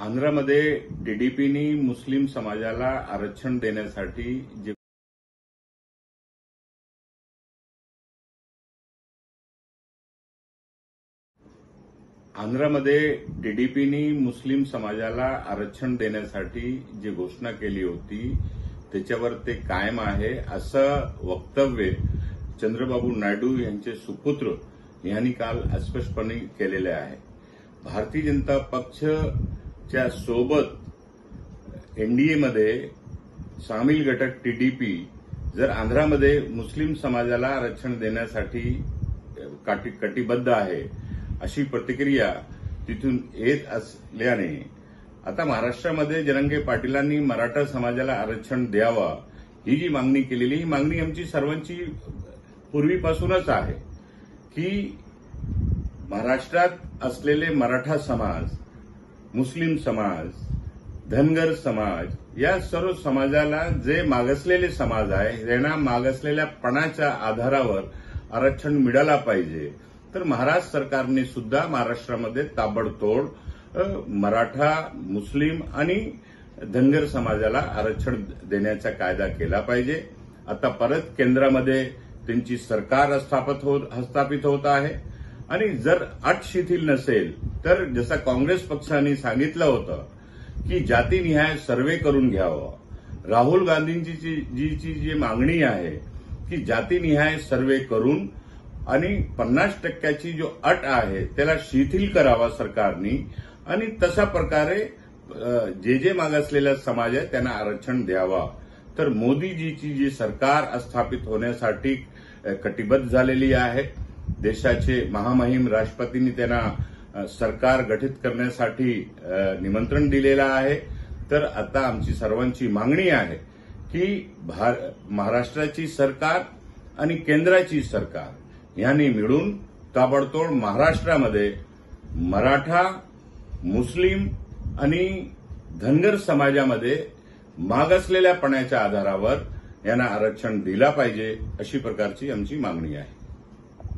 आंध्रमध्ये टीडीपीनी मुस्लिम समाजाला आरक्षण देण्यासाठी जे आंध्रमध्ये टीडीपीनी मुस्लिम समाजाला आरक्षण देण्यासाठी जी घोषणा केली होती त्याच्यावर ते कायम आहे असं वक्तव्य चंद्रबाबू नायडू यांचे सुपुत्र यांनी काल स्पष्टपणे केलेले आहे। भारतीय जनता पक्षच्या सोबत एनडीएमध्ये सामील घटक टीडीपी जर आंध्रमध्ये मुस्लिम समाजाला आरक्षण देण्यासाठी कटिबद्ध आहे अशी प्रतिक्रिया तिथून येत असल्याने आता महाराष्ट्रामध्ये जरांगे पाटीलांनी मराठा समाजाला आरक्षण द्यावा ही जी मागणी केलेली ही मागणी आमची सर्वांची पूर्वीपासूनच आहे की महाराष्ट्रात असलेले मराठा समाज, मुस्लिम समाज, धनगर समाज या सर्व समाजाला जे मागासलेले समाज आहे त्यांना मागासलेल्या पणाच्या आधारावर आरक्षण मिळाला पाहिजे। तर महाराष्ट्र सरकारने सुद्धा महाराष्ट्रामध्ये ताबडतोब मराठा, मुस्लिम आणि धनगर समाजाला आरक्षण देण्याचा कायदा केला पाहिजे। आता परत केंद्रामध्ये त्यांची सरकार स्थापित होत आहे आणि जर अट शिथिल नसेल तर जसं काँग्रेस पक्षाने सांगितलं होतं की जातीनिहाय सर्वे करून घ्यावा, राहुल गांधींची जी मागणी आहे की जातीनिहाय सर्वे करून आणि 50% जो अट आहे त्याला शिथिल करावा सरकारने आणि तशा प्रकारे जे मागासलेला समाज आहे त्यांना आरक्षण द्यावा। तर मोदीजीची जी सरकार स्थापित होण्यासाठी कटिबद्ध झालेली आहे, देशाचे महामहिम राष्ट्रपतींनी त्यांना सरकार गठीत करण्यासाठी निमंत्रण दिलेलं आहे। तर आता आमची सर्वांची मागणी आहे की महाराष्ट्राची सरकार आणि केंद्राची सरकार यांनी मिळून ताबडतोब महाराष्ट्रामध्ये मराठा, मुस्लिम आणि धनगर समाजामध्ये मागासलेल्या पणाच्या आधारावर यांना आरक्षण दिला पाहिजे अशी प्रकारची आमची मागणी आहे।